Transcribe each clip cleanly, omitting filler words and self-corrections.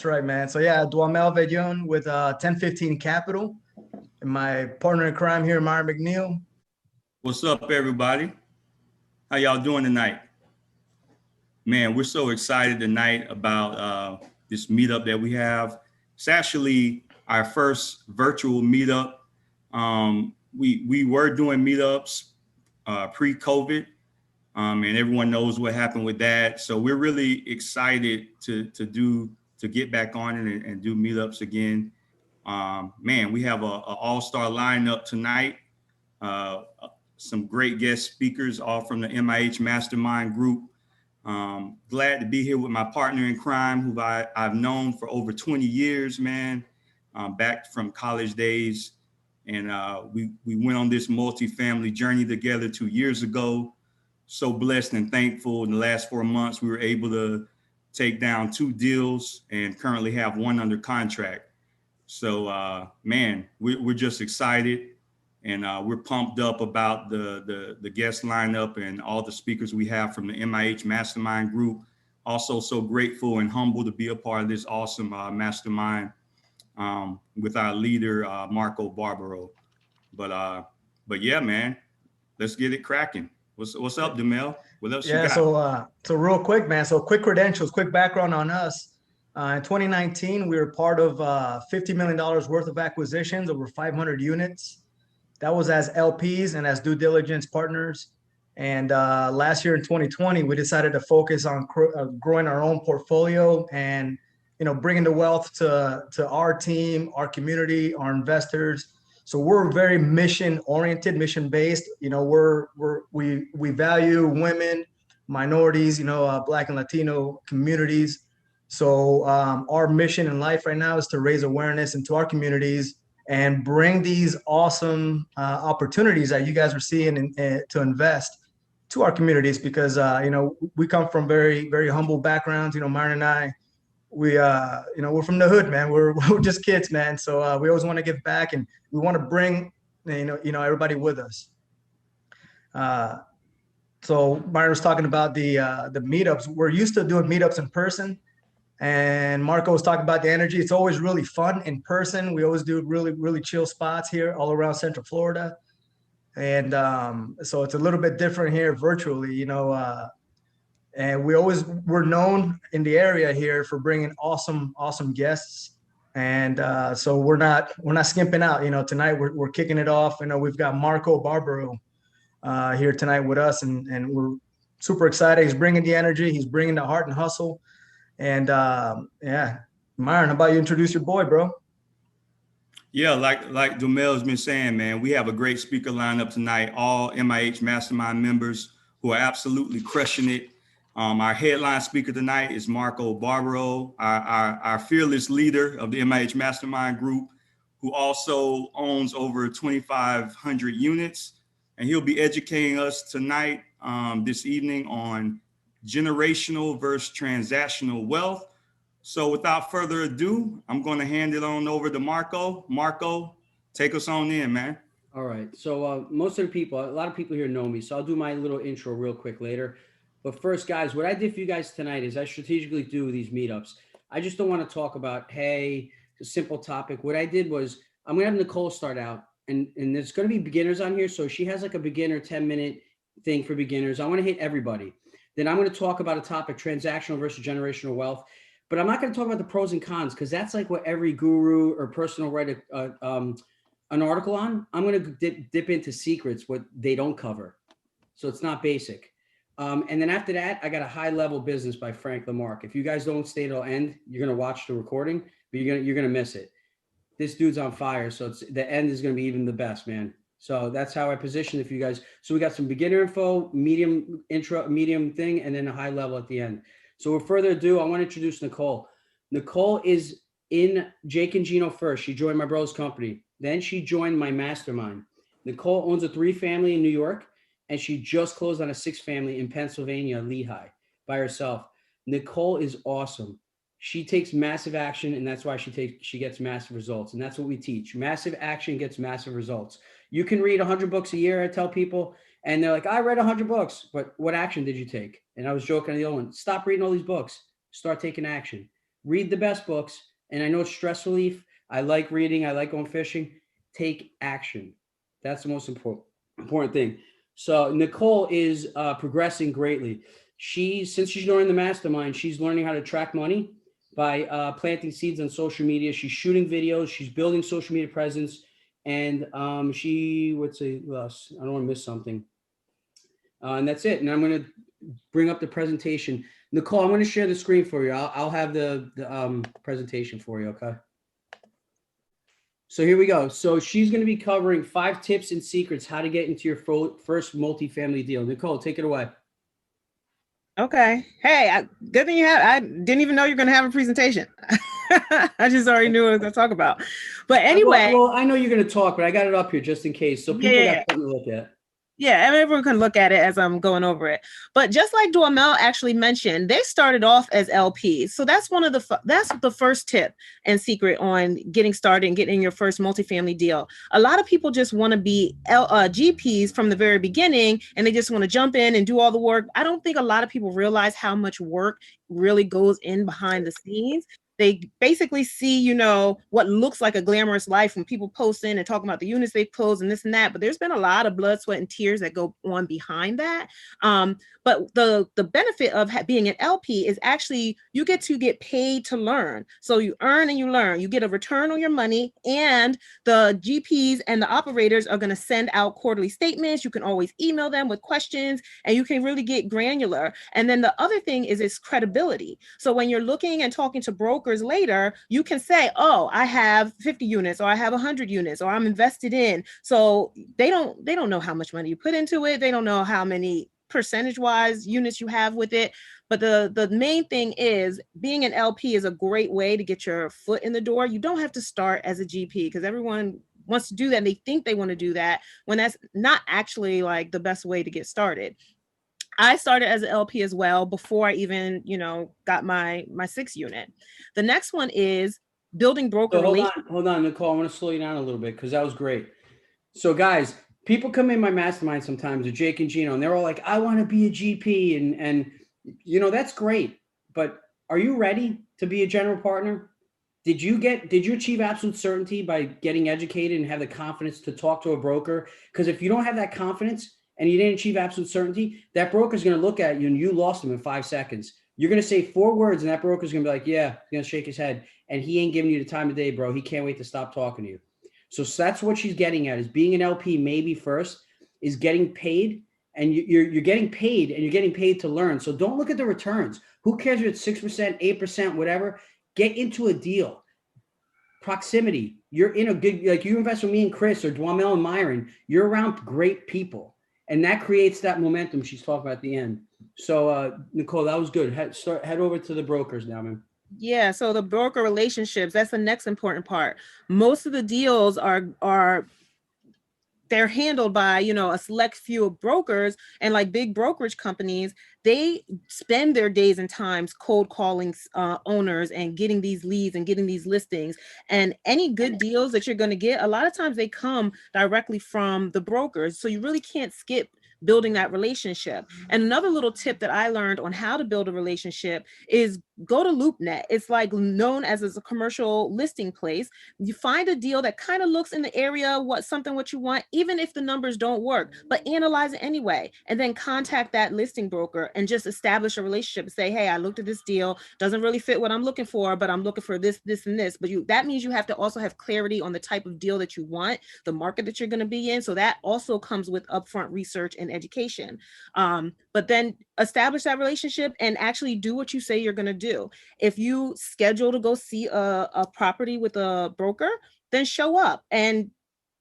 That's right, man. So yeah, Duamel Vellon with 1015 Capital, and my partner in crime here, Myron McNeil. What's up, everybody? How y'all doing tonight? Man, we're so excited tonight about this meetup that we have. It's actually our first virtual meetup. We were doing meetups pre-COVID, and everyone knows what happened with that. So we're really excited to get back on it and do meetups again. Man, we have a all-star lineup tonight. Some great guest speakers, all from the MIH Mastermind group. Glad to be here with my partner in crime, who I've known for over 20 years, man, back from college days. And we went on this multifamily journey together 2 years ago. So blessed and thankful. In the last 4 months, we were able to take down 2 deals and currently have 1 under contract. So, man, we're just excited. And we're pumped up about the guest lineup and all the speakers we have from the MIH Mastermind group. Also so grateful and humble to be a part of this awesome mastermind with our leader, Marco Barbaro. But yeah, man, let's get it cracking. What's up, Duamel? What else you got? So real quick, man. So quick credentials, quick background on us. In 2019, we were part of $50 million worth of acquisitions, over 500 units. That was as LPs and as due diligence partners. And last year in 2020, we decided to focus on growing our own portfolio and, bringing the wealth to our team, our community, our investors. So we're very mission oriented, mission based. We value women, minorities, Black and Latino communities. So our mission in life right now is to raise awareness into our communities and bring these awesome opportunities that you guys are seeing to invest to our communities, because we come from very, very humble backgrounds. Myron and I, we're from the hood, man. We're just kids, man. So we always want to give back, and we want to bring everybody with us. So Myron was talking about the meetups. We're used to doing meetups in person. And Marco was talking about the energy. It's always really fun in person. We always do really, really chill spots here all around Central Florida. And so it's a little bit different here virtually, and we're known in the area here for bringing awesome guests. And so we're not skimping out. Tonight we're kicking it off. We've got Marco Barbaro here tonight with us, and we're super excited. He's bringing the energy. He's bringing the heart and hustle. And yeah, Myron, how about you introduce your boy, bro? Yeah, like Duamel's been saying, man, we have a great speaker lineup tonight. All MIH Mastermind members who are absolutely crushing it. Our headline speaker tonight is Marco Barbaro, our fearless leader of the MIH Mastermind group, who also owns over 2,500 units. And he'll be educating us tonight, this evening, on generational versus transactional wealth. So without further ado, I'm going to hand it on over to Marco. Marco, take us on in, man. All right. So a lot of people here know me, so I'll do my little intro real quick later. But first, guys, what I did for you guys tonight is I strategically do these meetups. I just don't want to talk about, hey, a simple topic. What I did was I'm going to have Nicole start out, and there's going to be beginners on here. So she has like a beginner 10-minute thing for beginners. I want to hit everybody. Then I'm going to talk about a topic, transactional versus generational wealth. But I'm not going to talk about the pros and cons, because that's like what every guru or person will write an article on. I'm going to dip into secrets, what they don't cover. So it's not basic. And then after that, I got a high level business by Frank Lamarck. If you guys don't stay till end, you're going to watch the recording, but you're going to miss it. This dude's on fire. So the end is going to be even the best, man. So that's how I position it for you guys. So we got some beginner info, medium intro, medium thing, and then a high level at the end. So with further ado, I want to introduce Nicole. Nicole is in Jake and Gino first. She joined my bro's company. Then she joined my mastermind. Nicole owns a 3-family in New York, and she just closed on a 6-family in Pennsylvania, Lehigh, by herself. Nicole is awesome. She takes massive action, and that's why she gets massive results. And that's what we teach. Massive action gets massive results. You can read 100 books a year, I tell people, and they're like, I read 100 books, but what action did you take? And I was joking on the other one, stop reading all these books, start taking action. read the best books. And I know it's stress relief. I like reading. I like going fishing. Take action. That's the most important thing. So Nicole is progressing greatly. Since she's joined the mastermind, she's learning how to track money by planting seeds on social media. She's shooting videos. She's building social media presence. And she would say, well, I don't want to miss something. And that's it. And I'm going to bring up the presentation. Nicole, I'm going to share the screen for you. I'll have the presentation for you. Okay. So here we go. So she's going to be covering 5 tips and secrets how to get into your first multifamily deal. Nicole, take it away. Okay. Hey, good thing you have. I didn't even know you're going to have a presentation. I just already knew what I was going to talk about. But anyway. Well, I know you're going to talk, but I got it up here just in case. So people got something to look at. Yeah, everyone can look at it as I'm going over it. But just like Duamel actually mentioned, they started off as LPs. So that's that's the first tip and secret on getting started and getting your first multifamily deal. A lot of people just want to be GPs from the very beginning, and they just want to jump in and do all the work. I don't think a lot of people realize how much work really goes in behind the scenes. They basically see, you know, what looks like a glamorous life when people post in and talking about the units they closed and this and that. But there's been a lot of blood, sweat, and tears that go on behind that. But the benefit of being an LP is actually you get to get paid to learn. So you earn and you learn. You get a return on your money, and the GPs and the operators are going to send out quarterly statements. You can always email them with questions, and you can really get granular. And then the other thing is its credibility. So when you're looking and talking to brokers later, you can say, oh, I have 50 units, or I have 100 units, or I'm invested in. So they don't know how much money you put into it. They don't know how many percentage-wise units you have with it. But the main thing is being an LP is a great way to get your foot in the door. You don't have to start as a GP, because everyone wants to do that and they think they want to do that, when that's not actually like the best way to get started. I started as an LP as well before I even, you know, got my 6 unit. The next one is building broker relationships. Hold on, Nicole. I want to slow you down a little bit, because that was great. So guys, people come in my mastermind sometimes with Jake and Gino, and they're all like, I want to be a GP. And you know, that's great. But are you ready to be a general partner? Did you achieve absolute certainty by getting educated and have the confidence to talk to a broker? Because if you don't have that confidence and you didn't achieve absolute certainty, that broker's going to look at you and you lost him in 5 seconds. You're going to say 4 words and that broker's going to be like, yeah, he's going to shake his head. And he ain't giving you the time of day, bro. He can't wait to stop talking to you. So that's what she's getting at, is being an LP maybe first, is getting paid, and you're getting paid, and you're getting paid to learn. So don't look at the returns. Who cares if it's 6%, 8%, whatever? Get into a deal. Proximity. You're in a good, like you invest with me and Chris or Duamel and Myron, you're around great people. And that creates that momentum she's talking about at the end. So Nicole, that was good. Head over to the brokers now, man. Yeah, so the broker relationships, that's the next important part. Most of the deals are they're handled by, you know, a select few of brokers, and like big brokerage companies, they spend their days and times cold calling owners and getting these leads and getting these listings. And any good deals that you're going to get, a lot of times they come directly from the brokers. So you really can't skip building that relationship. And another little tip that I learned on how to build a relationship is go to LoopNet. It's like known as a commercial listing place. You find a deal that kind of looks in the area, what you want, even if the numbers don't work, but analyze it anyway. And then contact that listing broker and just establish a relationship and say, hey, I looked at this deal, doesn't really fit what I'm looking for, but I'm looking for this, this, and this. But that means you have to also have clarity on the type of deal that you want, the market that you're going to be in. So that also comes with upfront research and education. But then establish that relationship and actually do what you say you're going to do. If you schedule to go see a property with a broker, then show up and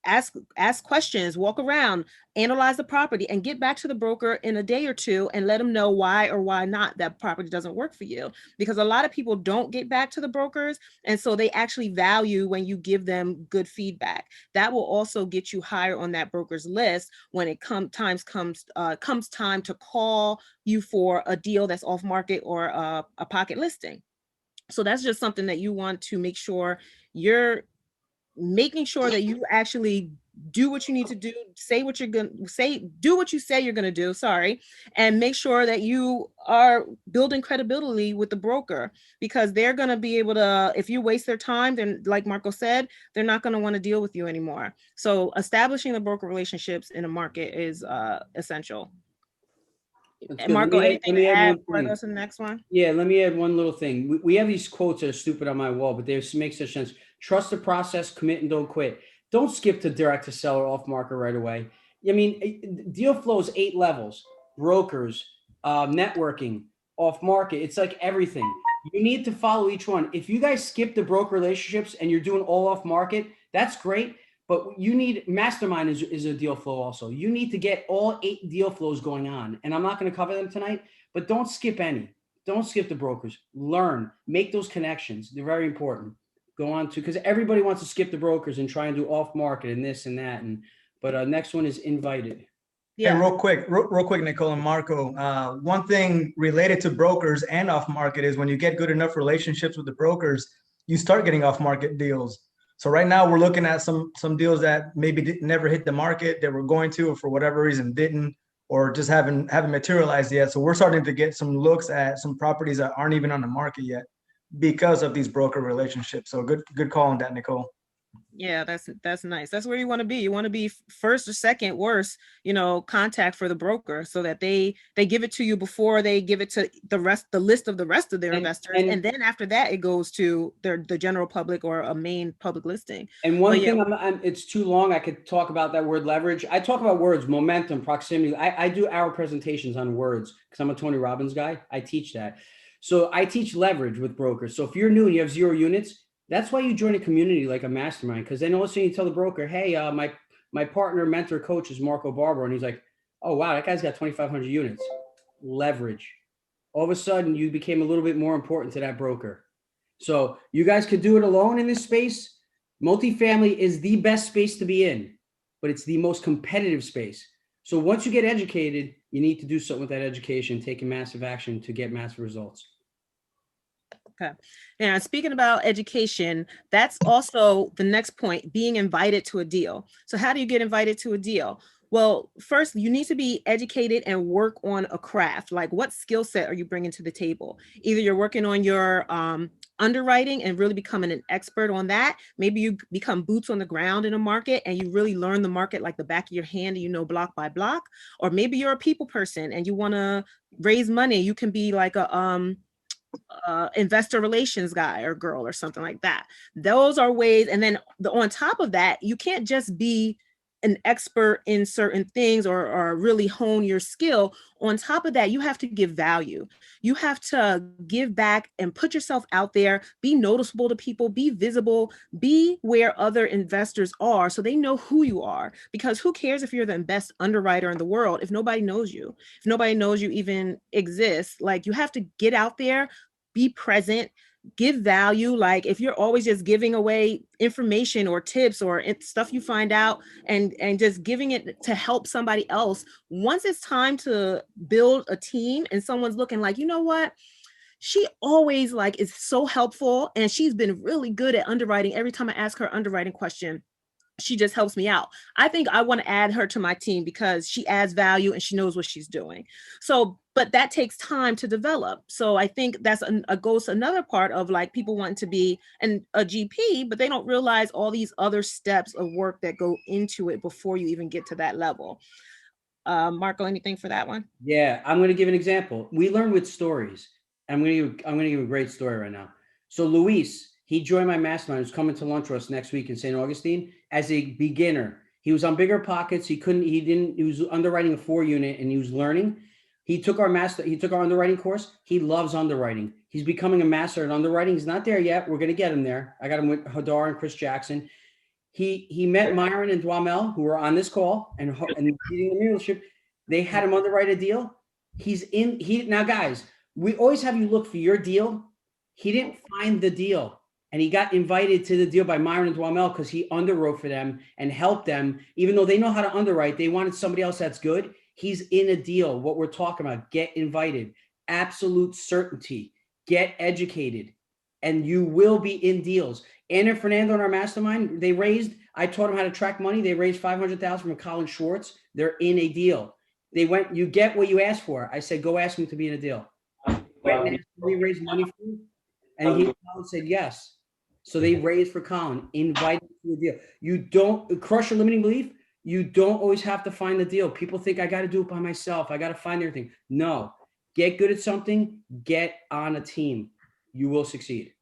ask questions, walk around, analyze the property, and get back to the broker in a day or two and let them know why or why not that property doesn't work for you. Because a lot of people don't get back to the brokers, and so they actually value when you give them good feedback. That will also get you higher on that broker's list when it comes time to call you for a deal that's off market or a pocket listing. So that's just something that you want to make sure you're making sure that you actually do what you need to do, say what you're going to say, do what you say you're going to do, sorry, and make sure that you are building credibility with the broker, because they're going to be able to, if you waste their time, then like Marco said, they're not going to want to deal with you anymore. So establishing the broker relationships in a market is essential. And Marco, anything to add before I go to the next one? Yeah, let me add one little thing. We have these quotes that are stupid on my wall, but they make such sense. Trust the process, commit and don't quit. Don't skip to direct to seller off market right away. I mean, deal flow is 8 levels: brokers, networking, off market. It's like everything. You need to follow each one. If you guys skip the broker relationships and you're doing all off market, that's great. But you need Mastermind is a deal flow also. You need to get all 8 deal flows going on. And I'm not going to cover them tonight, but don't skip any. Don't skip the brokers. Learn, make those connections. They're very important. Go on to, because everybody wants to skip the brokers and try and do off market and this and that. But next one is invited. Yeah. Hey, real quick, Nicole and Marco. One thing related to brokers and off market is when you get good enough relationships with the brokers, you start getting off market deals. So right now we're looking at some deals that maybe never hit the market, that were going to, or for whatever reason didn't, or just haven't materialized yet. So we're starting to get some looks at some properties that aren't even on the market yet because of these broker relationships. So good call on that, Nicole. Yeah, that's nice. That's where you want to be. You want to be first or second worst, contact for the broker, so that they give it to you before they give it to the list of the rest of their investors. And then after that, it goes to the general public or a main public listing. And one thing, it's too long. I could talk about that word leverage. I talk about words, momentum, proximity. I do our presentations on words because I'm a Tony Robbins guy. I teach that. So I teach leverage with brokers. So if you're new and you have 0 units, that's why you join a community like a Mastermind, because then all of a sudden you tell the broker, hey, my partner, mentor, coach is Marco Barbaro. And he's like, oh, wow, that guy's got 2,500 units. Leverage. All of a sudden you became a little bit more important to that broker. So you guys could do it alone in this space. Multifamily is the best space to be in, but it's the most competitive space. So once you get educated, you need to do something with that education, taking massive action to get massive results. Okay. Now, speaking about education, that's also the next point, being invited to a deal. So how do you get invited to a deal? Well, first, you need to be educated and work on a craft. Like, what skill set are you bringing to the table? Either you're working on your underwriting and really becoming an expert on that. Maybe you become boots on the ground in a market and you really learn the market like the back of your hand and block by block. Or maybe you're a people person and you want to raise money. You can be like a investor relations guy or girl or something like that. Those are ways. And then on top of that, you can't just be an expert in certain things or really hone your skill. On top of that, you have to give value. You have to give back and put yourself out there, be noticeable to people, be visible, be where other investors are so they know who you are. Because who cares if you're the best underwriter in the world if nobody knows you, if nobody knows you even exist? Like, you have to get out there, be present, give value. Like, if you're always just giving away information or tips or stuff you find out and just giving it to help somebody else, once it's time to build a team and someone's looking like, you know what, she always is so helpful and she's been really good at underwriting. Every time I ask her underwriting question, she just helps me out. I think I want to add her to my team because she adds value and she knows what she's doing. So, but that takes time to develop. So I think that's goes another part of people wanting to be a GP, but they don't realize all these other steps of work that go into it before you even get to that level. Marco, anything for that one? Yeah, I'm going to give an example. We learn with stories. I'm going to give a great story right now. So Luis, he joined my mastermind. He's coming to lunch with us next week in St. Augustine as a beginner. He was on bigger pockets. He was underwriting a 4 unit and he was learning. He took our underwriting course. He loves underwriting. He's becoming a master at underwriting. He's not there yet. We're going to get him there. I got him with Hadar and Chris Jackson. He met Myron and Duamel, who were on this call and leading the dealership. They had him underwrite a deal. Now guys, we always have you look for your deal. He didn't find the deal. And he got invited to the deal by Myron and Duamel because he underwrote for them and helped them. Even though they know how to underwrite, they wanted somebody else that's good. He's in a deal. What we're talking about, get invited. Absolute certainty. Get educated. And you will be in deals. Anna and Fernando in our mastermind, they raised, I taught them how to track money. They raised 500,000 from Colin Schwartz. They're in a deal. They went, you get what you asked for. I said, go ask him to be in a deal. Went and asked, we raised money for you. And Colin said yes. So they raised for Colin, invited to a deal. You don't crush your limiting belief. You don't always have to find the deal. People think I got to do it by myself. I got to find everything. No, get good at something, get on a team. You will succeed.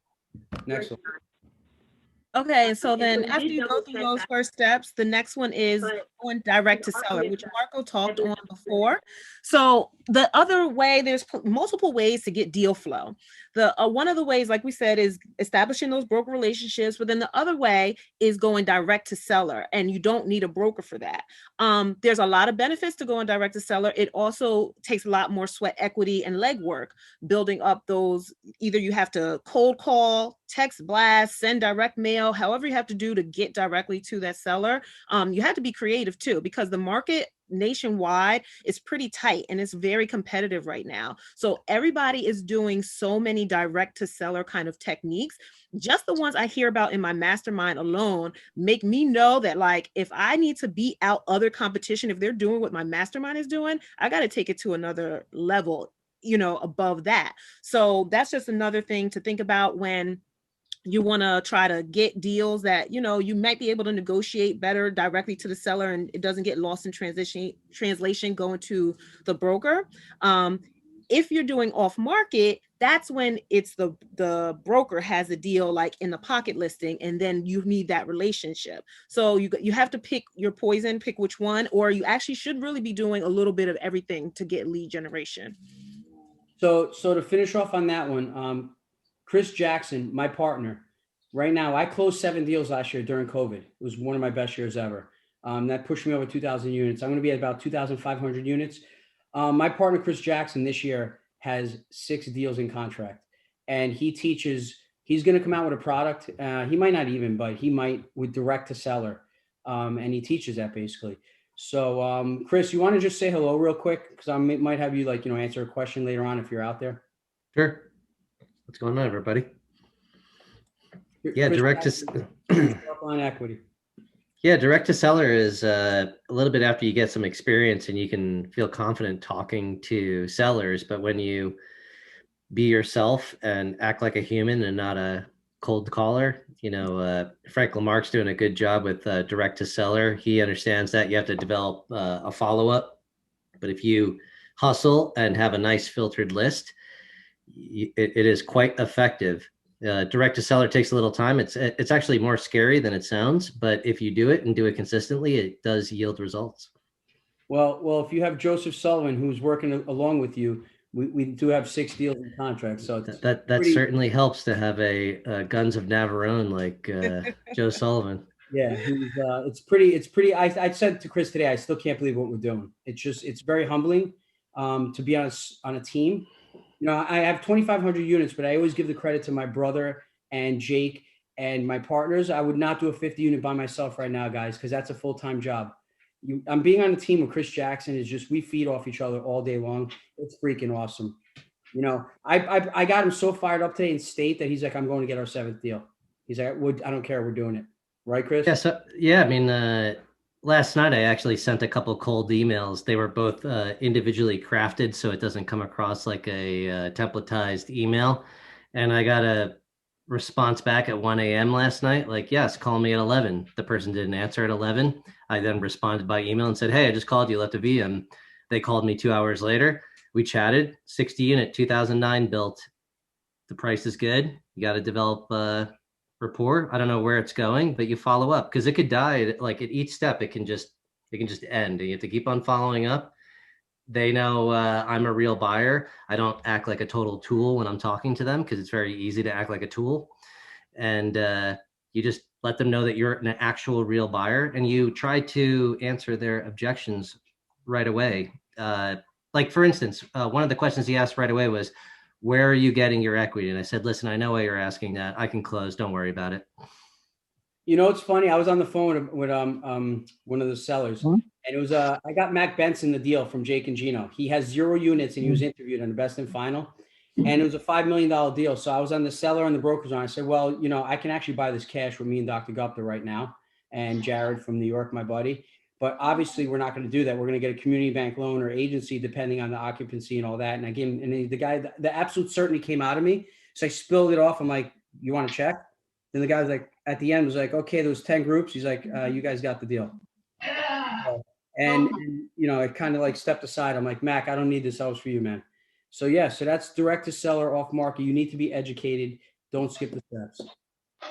Next one. Okay, so then after you go through those first steps, the next one is going direct to seller, which Marco talked on before. So the other way, there's multiple ways to get deal flow. The one of the ways, like we said, is establishing those broker relationships, but then the other way is going direct to seller, and you don't need a broker for that. There's a lot of benefits to going direct to seller. It also takes a lot more sweat equity and legwork, building up those, either you have to cold call, text blast, send direct mail, however you have to do to get directly to that seller. You have to be creative too, because the market nationwide is pretty tight and it's very competitive right now. So everybody is doing so many direct to seller kind of techniques. Just the ones I hear about in my mastermind alone make me know that, like, if I need to beat out other competition, if they're doing what my mastermind is doing, I got to take it to another level, you know, above that. So that's just another thing to think about when you want to try to get deals that, you know, you might be able to negotiate better directly to the seller and it doesn't get lost in translation going to the broker. If you're doing off market, that's when it's the broker has a deal like in the pocket listing, and then you need that relationship. So you have to pick your poison, pick which one, or you actually should really be doing a little bit of everything to get lead generation. So to finish off on that one, Chris Jackson, my partner, right now, I closed 7 deals last year during COVID. It was one of my best years ever. That pushed me over 2,000 units. I'm going to be at about 2,500 units. My partner, Chris Jackson, this year has 6 deals in contract, and he teaches, he's going to come out with a product. He might not even, but he might with direct to seller. And he teaches that basically. So Chris, you want to just say hello real quick? Cause I might have you answer a question later on if you're out there. Sure. What's going on, everybody? Yeah, Chris direct Jackson, to on equity. yeah, direct to seller is a little bit after you get some experience and you can feel confident talking to sellers. But when you be yourself and act like a human and not a cold caller, Frank Lamarck's doing a good job with direct to seller. He understands that you have to develop a follow-up. But if you hustle and have a nice filtered list, it is quite effective. Direct to seller takes a little time. It's actually more scary than it sounds, but if you do it and do it consistently, it does yield results. Well, if you have Joseph Sullivan, who's working along with you, we do have 6 deals in contract. So that certainly helps to have a Guns of Navarone like Joe Sullivan. Yeah, it's pretty. I said to Chris today, I still can't believe what we're doing. It's very humbling to be on a team. I have 2,500 units, but I always give the credit to my brother and Jake and my partners. I would not do a 50 unit by myself right now, guys, because that's a full-time job. I'm being on a team with Chris Jackson is just, we feed off each other all day long. It's freaking awesome. I got him so fired up today in state that he's like, I'm going to get our 7th deal. He's like, I don't care. We're doing it. Right, Chris? Yeah. I mean, last night, I actually sent a couple cold emails. They were both individually crafted, so it doesn't come across like a templatized email. And I got a response back at 1 a.m. last night, like, yes, call me at 11. The person didn't answer at 11. I then responded by email and said, hey, I just called you, left a VM. They called me 2 hours later. We chatted, 60 unit, 2009 built. The price is good. You got to develop rapport. I don't know where it's going, but you follow up because it could die. Like at each step, it can just end, and you have to keep on following up. They know I'm a real buyer. I don't act like a total tool when I'm talking to them because it's very easy to act like a tool. And you just let them know that you're an actual real buyer, and you try to answer their objections right away. Like for instance, one of the questions he asked right away was, where are you getting your equity? And I said, listen, I know why you're asking that. I can close. Don't worry about it. It's funny. I was on the phone with one of the sellers, and it was I got Mac Benson the deal from Jake and Gino. He has 0 units, and he was interviewed on the best and final. And it was a $5 million deal. So I was on the seller and the broker's on. I said, well, you know, I can actually buy this cash with me and Dr. Gupta right now, and Jared from New York, my buddy. But obviously we're not going to do that. We're going to get a community bank loan or agency, depending on the occupancy and all that. And I gave him, and the guy, the absolute certainty came out of me. So I spilled it off. I'm like, you want to check? Then the guy was like, at the end was like, okay, there was 10 groups. He's like, you guys got the deal. And you know, it kind of like stepped aside. I'm like, Mac, I don't need this. That was for you, man. So yeah, so that's direct to seller, off market. You need to be educated. Don't skip the steps.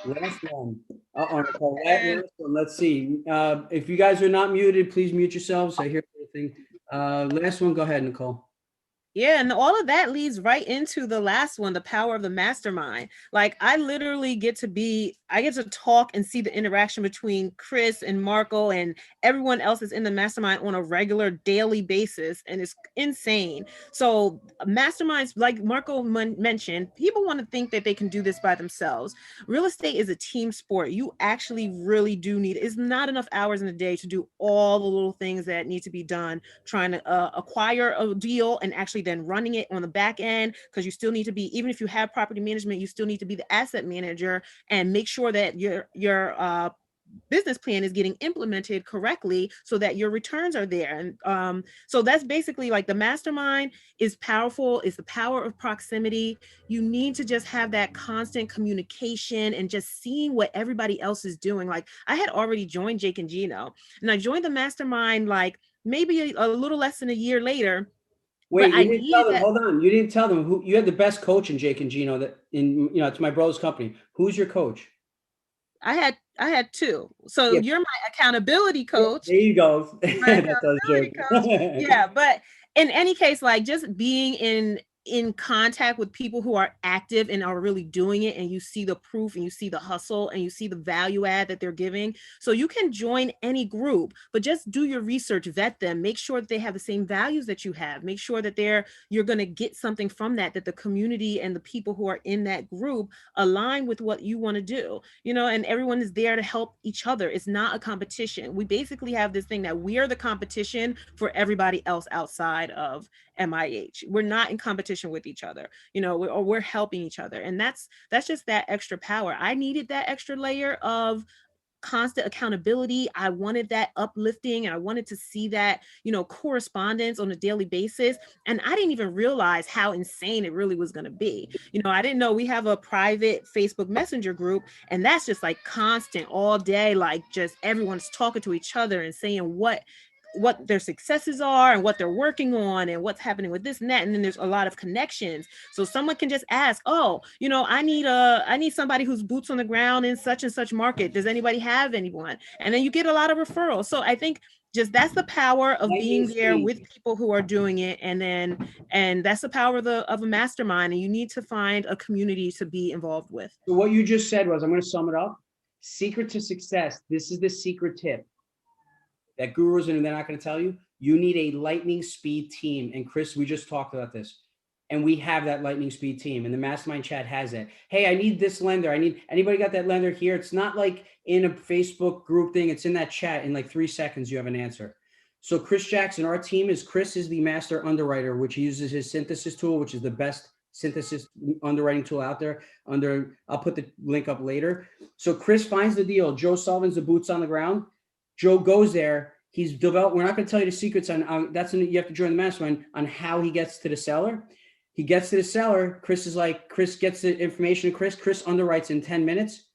Last one. Nicole, last one. Let's see. If you guys are not muted, please mute yourselves. I hear everything. Last one. Go ahead, Nicole. Yeah, and all of that leads right into the last one, the power of the mastermind. Like I literally get to talk and see the interaction between Chris and Marco and everyone else that's in the mastermind on a regular daily basis. And it's insane. So masterminds, like Marco mentioned, people want to think that they can do this by themselves. Real estate is a team sport. You actually really do need, it's not enough hours in a day to do all the little things that need to be done, trying to acquire a deal and actually then running it on the back end, because you still need to be, even if you have property management, you still need to be the asset manager and make sure that your business plan is getting implemented correctly so that your returns are there. And so that's basically like the mastermind is powerful. It's the power of proximity. You need to just have that constant communication and just seeing what everybody else is doing. Like I had already joined Jake and Gino, and I joined the mastermind like maybe a little less than a year later. Wait, you didn't tell them. Hold on, you didn't tell them who you had the best coach in Jake and Gino. That in, you know, it's my brother's company. Who's your coach? I had two. So yeah. You're my accountability coach. There you go. Yeah, but in any case, like just being in contact with people who are active and are really doing it, and you see the proof and you see the hustle and you see the value add that they're giving. So you can join any group, but just do your research, vet them, make sure that they have the same values that you have, make sure that you're going to get something from that the community and the people who are in that group align with what you want to do, you know, and everyone is there to help each other. It's not a competition. We basically have this thing that we are the competition for everybody else outside of MIH. We're not in competition with each other, you know, we're helping each other. And that's just that extra power. I needed that extra layer of constant accountability. I wanted that uplifting, and I wanted to see that, you know, correspondence on a daily basis. And I didn't even realize how insane it really was going to be. You know, I didn't know we have a private Facebook Messenger group, and that's just like constant all day, like just everyone's talking to each other and saying what their successes are and what they're working on and what's happening with this and that. And then there's a lot of connections. So someone can just ask, oh, you know, I need somebody who's boots on the ground in such and such market. Does anybody have anyone? And then you get a lot of referrals. So I think just that's the power of being there with people who are doing it. And that's the power of a mastermind. And you need to find a community to be involved with. So what you just said was, I'm going to sum it up. Secret to success. This is the secret tip that gurus and they're not going to tell you. You need a lightning speed team. And Chris, we just talked about this, and we have that lightning speed team, and the mastermind chat has it. Hey, I need this lender. Anybody got that lender here? It's not like in a Facebook group thing. It's in that chat. In like 3 seconds, you have an answer. So Chris Jackson, our team Chris is the master underwriter, which he uses his synthesis tool, which is the best synthesis underwriting tool out there. I'll put the link up later. So Chris finds the deal. Joe Sullivan's the boots on the ground. Joe goes there. He's developed. We're not going to tell you the secrets on you have to join the mastermind on how he gets to the seller. He gets to the seller. Chris gets the information to Chris. Chris underwrites in 10 minutes.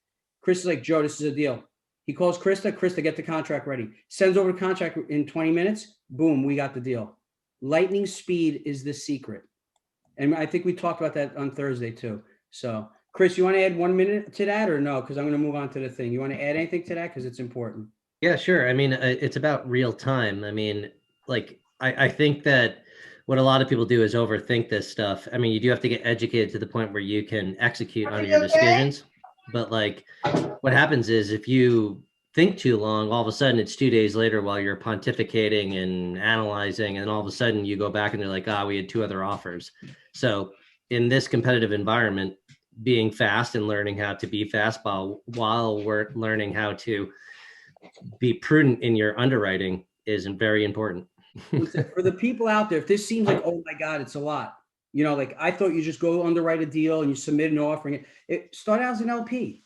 Chris is like, Joe, this is a deal. He calls Krista, get the contract ready. Sends over the contract in 20 minutes. Boom, we got the deal. Lightning speed is the secret. And I think we talked about that on Thursday too. So Chris, you want to add 1 minute to that or no? Because I'm going to move on to the thing. You want to add anything to that? Because it's important. Yeah, sure. I mean, it's about real time. I mean, like, I think that what a lot of people do is overthink this stuff. I mean, you do have to get educated to the point where you can execute on your decisions. But like, what happens is if you think too long, all of a sudden it's 2 days later while you're pontificating and analyzing, and all of a sudden you go back and they're like, we had 2 other offers. So in this competitive environment, being fast and learning how to be fast while we're learning how to be prudent in your underwriting is very important. For the people out there, if this seems like, oh my God, it's a lot, You know, like I thought you just go underwrite a deal and you submit an offering. Start out as an LP.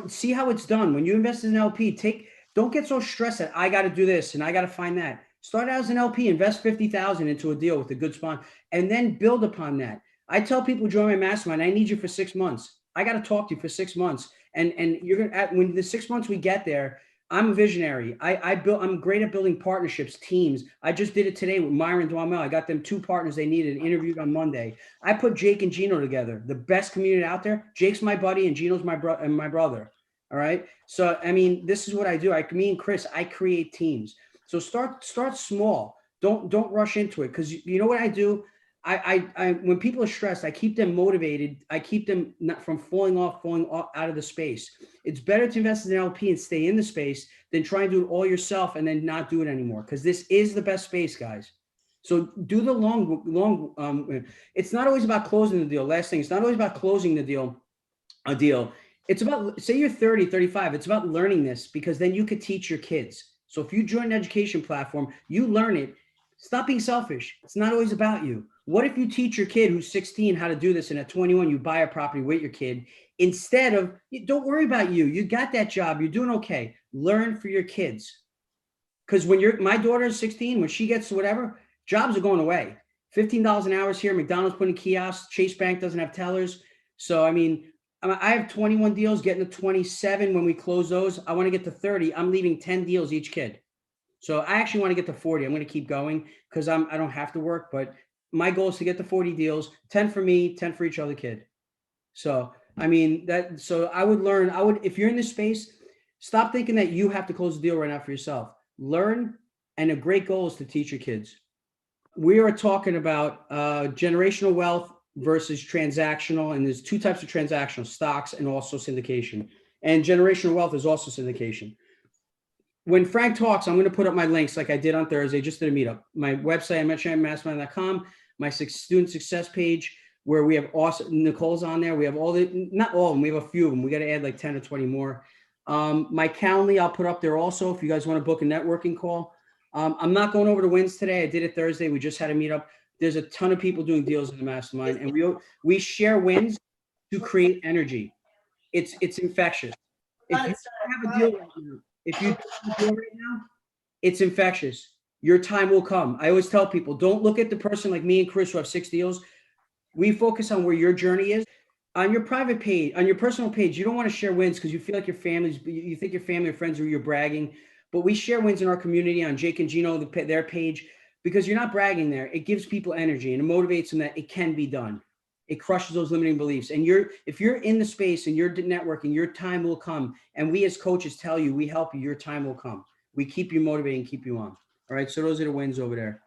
See how it's done. When you invest as an LP, don't get so stressed that I got to do this and I got to find that. Start out as an LP, invest 50,000 into a deal with a good sponsor, and then build upon that. I tell people join my mastermind, I need you for 6 months. I got to talk to you for 6 months. And you're going to, when the 6 months we get there, I'm a visionary. I'm great at building partnerships, teams. I just did it today with Myron Duamel. I got them 2 partners they needed, interviewed on Monday. I put Jake and Gino together, the best community out there. Jake's my buddy and Gino's my brother. All right. So, I mean, this is what I do. Me and Chris, I create teams. So start small. Don't rush into it. Because you know what I do? I when people are stressed, I keep them motivated. I keep them not from falling off out of the space. It's better to invest in an LP and stay in the space than try and do it all yourself and then not do it anymore. Because this is the best space, guys. So do the long. It's not always about closing the deal. Last thing, it's not always about closing the deal. A deal. It's about, say you're 30, 35. It's about learning this because then you could teach your kids. So if you join an education platform, you learn it. Stop being selfish. It's not always about you. What if you teach your kid who's 16 how to do this, and at 21 you buy a property with your kid instead of, don't worry about you. You got that job. You're doing okay. Learn for your kids. Because when my daughter is 16, when she gets to whatever, jobs are going away. $15 an hour is here. McDonald's putting kiosks. Chase Bank doesn't have tellers. So, I mean, I have 21 deals, getting to 27 when we close those. I want to get to 30. I'm leaving 10 deals each kid. So I actually want to get to 40. I'm going to keep going because I don't have to work, but my goal is to get to 40 deals, 10 for me, 10 for each other kid. So, I mean, so I would learn, if you're in this space, stop thinking that you have to close the deal right now for yourself. Learn, and a great goal is to teach your kids. We are talking about generational wealth versus transactional, and there's 2 types of transactional: stocks and also syndication. And generational wealth is also syndication. When Frank talks, I'm going to put up my links like I did on Thursday, just did a meetup. My website, I mentioned mastermind.com, my student success page, where we have awesome, Nicole's on there. We have not all of them, we have a few of them. We got to add like 10 or 20 more. My Calendly, I'll put up there also if you guys want to book a networking call. I'm not going over the wins today. I did it Thursday. We just had a meetup. There's a ton of people doing deals in the mastermind, and we share wins to create energy. It's infectious. If you have a deal right now, if you have a deal right now, it's infectious. Your time will come. I always tell people, don't look at the person like me and Chris who have 6 deals. We focus on where your journey is. On your private page, on your personal page, you don't want to share wins because you feel like you think your family or friends are you're bragging. But we share wins in our community on Jake and Gino, their page, because you're not bragging there. It gives people energy and it motivates them that it can be done. It crushes those limiting beliefs. And if you're in the space and you're networking, your time will come. And we as coaches tell you, we help you, your time will come. We keep you motivated and keep you on. All right. So those are the wins over there.